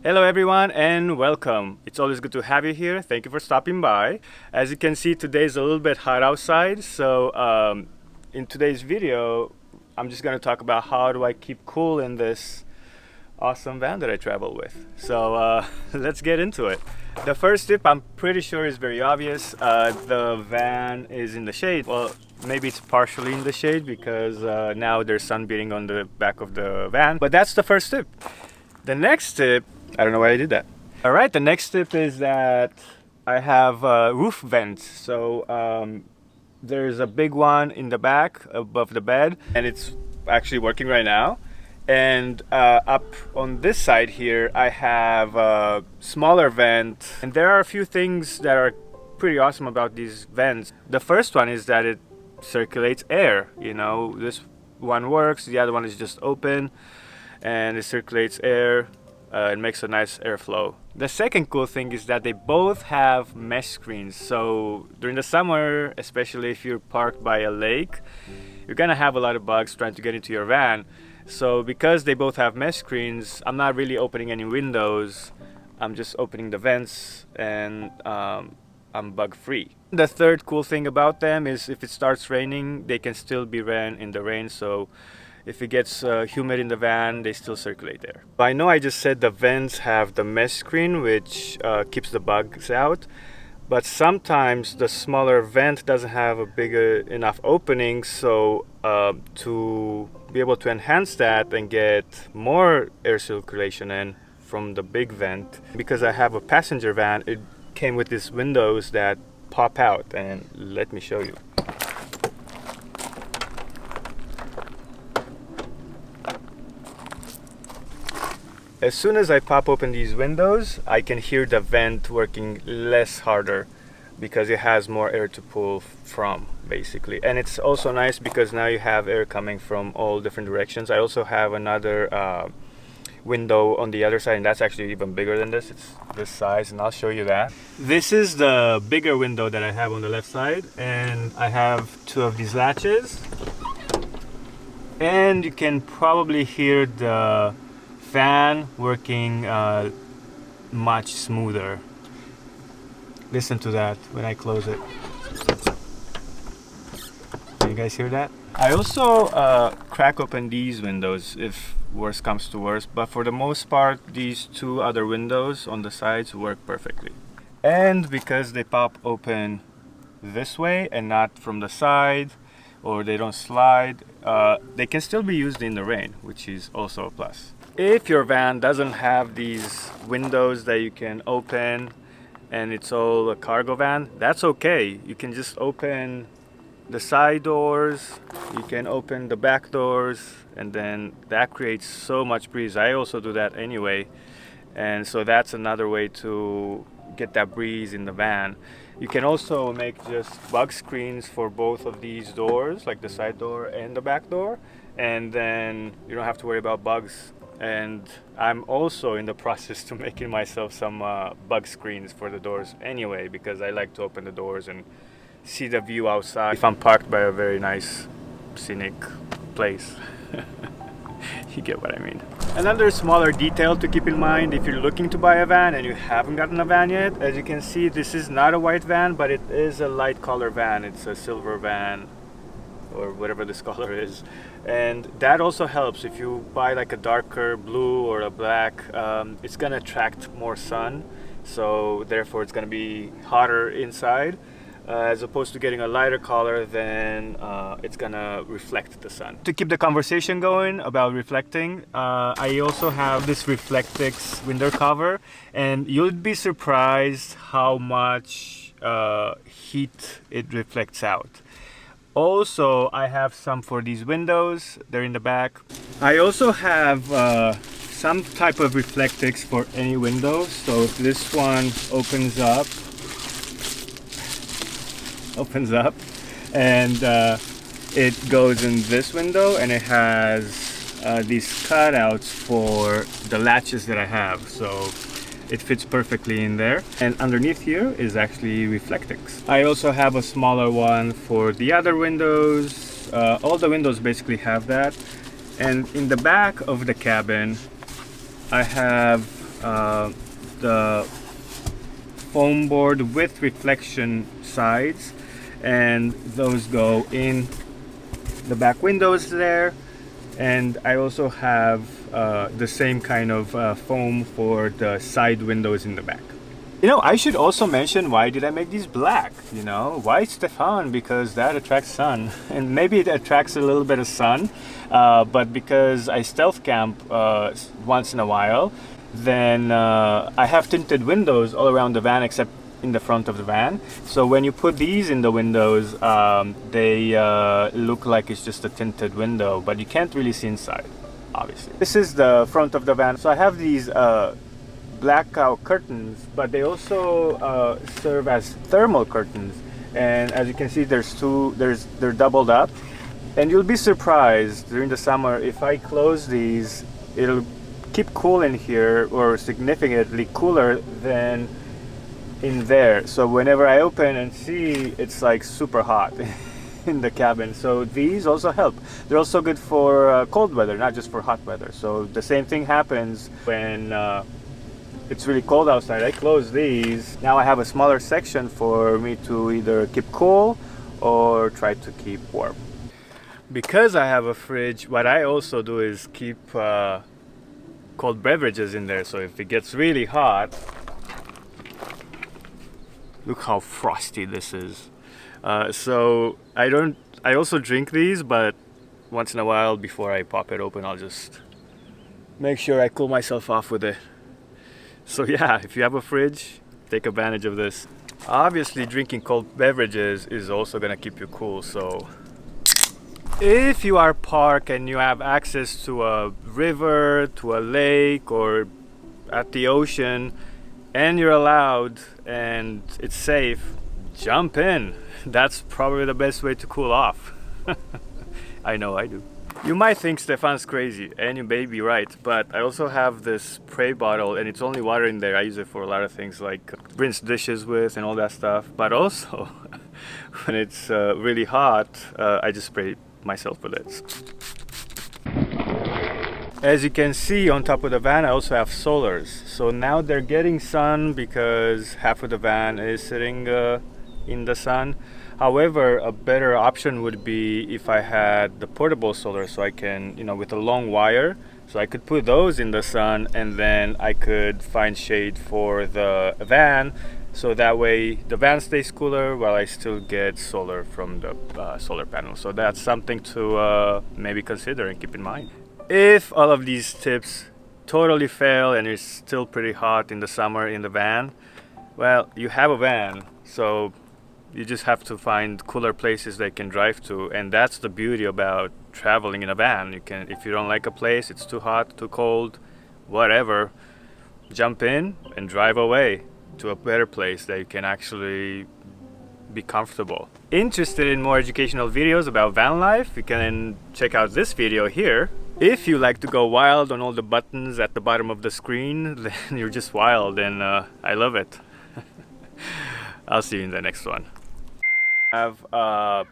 Hello everyone and welcome. It's always good to have you here. Thank you for stopping by. As you can see, today is a little bit hot outside, so in today's video I'm just going to talk about how do I keep cool in this awesome van that I travel with. So let's get into it. The first tip, I'm pretty sure, is very obvious. The van is in the shade. Well, maybe it's partially in the shade because now there's sun beating on the back of the van, but that's the first tip. The next tip, I don't know why I did that. All right, the next tip is that I have roof vents. So there's a big one in the back above the bed, and it's actually working right now. And up on this side here, I have a smaller vent. And there are a few things that are pretty awesome about these vents. The first one is that it circulates air. You know, this one works, the other one is just open, and it circulates air. It makes a nice airflow. The second cool thing is that they both have mesh screens. So during the summer, especially if you're parked by a lake, you're gonna have a lot of bugs trying to get into your van. So because they both have mesh screens, I'm not really opening any windows. I'm just opening the vents, and I'm bug free. The third cool thing about them is if it starts raining, they can still be ran in the rain. So if it gets humid in the van, they still circulate air. I know I just said the vents have the mesh screen, which keeps the bugs out, but sometimes the smaller vent doesn't have a big enough opening. So to be able to enhance that and get more air circulation in from the big vent, because I have a passenger van, it came with these windows that pop out, and let me show you. As soon as I pop open these windows, I can hear the vent working less harder because it has more air to pull from, basically. And it's also nice because now you have air coming from all different directions. I also have another window on the other side, and that's actually even bigger than this. It's this size, and I'll show you that. This is the bigger window that I have on the left side, and I have two of these latches. And you can probably hear the fan working much smoother. Listen to that when I close it. Can you guys hear that? I also crack open these windows if worse comes to worse, but for the most part these two other windows on the sides work perfectly. And because they pop open this way and not from the side, or they don't slide, they can still be used in the rain, which is also a plus. If your van doesn't have these windows that you can open and it's all a cargo van, that's okay. You can just open the side doors, you can open the back doors, and then that creates so much breeze. I also do that anyway, and so that's another way to get that breeze in the van. You can also make just bug screens for both of these doors, like the side door and the back door, and then you don't have to worry about bugs. And I'm also in the process to making myself some bug screens for the doors anyway, because I like to open the doors and see the view outside if I'm parked by a very nice scenic place. You get what I mean. Another smaller detail to keep in mind if you're looking to buy a van and you haven't gotten a van yet, as you can see, this is not a white van, but it is a light color van. It's a silver van, or whatever this color is, and that also helps. If you buy like a darker blue or a black, it's gonna attract more sun, so therefore it's gonna be hotter inside, as opposed to getting a lighter color, then it's gonna reflect the sun. To keep the conversation going about reflecting, I also have this Reflectix window cover, and you'd be surprised how much heat it reflects out. Also, I have some for these windows. They're in the back. I also have some type of Reflectix for any window. So if this one opens up, and it goes in this window, and it has these cutouts for the latches that I have. So it fits perfectly in there, and underneath here is actually Reflectix. I also have a smaller one for the other windows. All the windows basically have that, and in the back of the cabin I have the foam board with reflection sides, and those go in the back windows there. And I also have the same kind of foam for the side windows in the back. You know, I should also mention, why did I make these black? You know, why Stefan? Because that attracts sun, and maybe it attracts a little bit of sun, but because I stealth camp once in a while, then I have tinted windows all around the van except in the front of the van. So when you put these in the windows, they look like it's just a tinted window, but you can't really see inside, obviously. This is the front of the van. So I have these blackout curtains, but they also serve as thermal curtains. And as you can see, they're doubled up. And you'll be surprised during the summer, if I close these, it'll keep cool in here, or significantly cooler than in there. So whenever I open and see, it's like super hot in the cabin. So these also help. They're also good for cold weather, not just for hot weather. So the same thing happens when it's really cold outside. I close these. Now I have a smaller section for me to either keep cool or try to keep warm. Because I have a fridge, what I also do is keep cold beverages in there. So if it gets really hot, look how frosty this is. So I also drink these, but once in a while before I pop it open, I'll just make sure I cool myself off with it. So yeah, if you have a fridge, take advantage of this. Obviously, drinking cold beverages is also gonna keep you cool. So if you are parked and you have access to a river, to a lake, or at the ocean, and you're allowed and it's safe, jump in. That's probably the best way to cool off. I know I do. You might think Stefan's crazy, and you may be right, but I also have this spray bottle, and it's only water in there. I use it for a lot of things, like rinse dishes with and all that stuff. But also, when it's really hot, I just spray myself with it. As you can see on top of the van, I also have solars. So now they're getting sun because half of the van is sitting in the sun. However, a better option would be if I had the portable solar, so I can, you know, with a long wire, so I could put those in the sun, and then I could find shade for the van, so that way the van stays cooler while I still get solar from the solar panel. So that's something to maybe consider and keep in mind. If all of these tips totally fail and it's still pretty hot in the summer in the van, well, you have a van, so you just have to find cooler places they can drive to, and that's the beauty about traveling in a van. You can, if you don't like a place, it's too hot, too cold, whatever, jump in and drive away to a better place that you can actually be comfortable. Interested in more educational videos about van life? You can check out this video here. If you like to go wild on all the buttons at the bottom of the screen, then you're just wild, and I love it. I'll see you in the next one. I have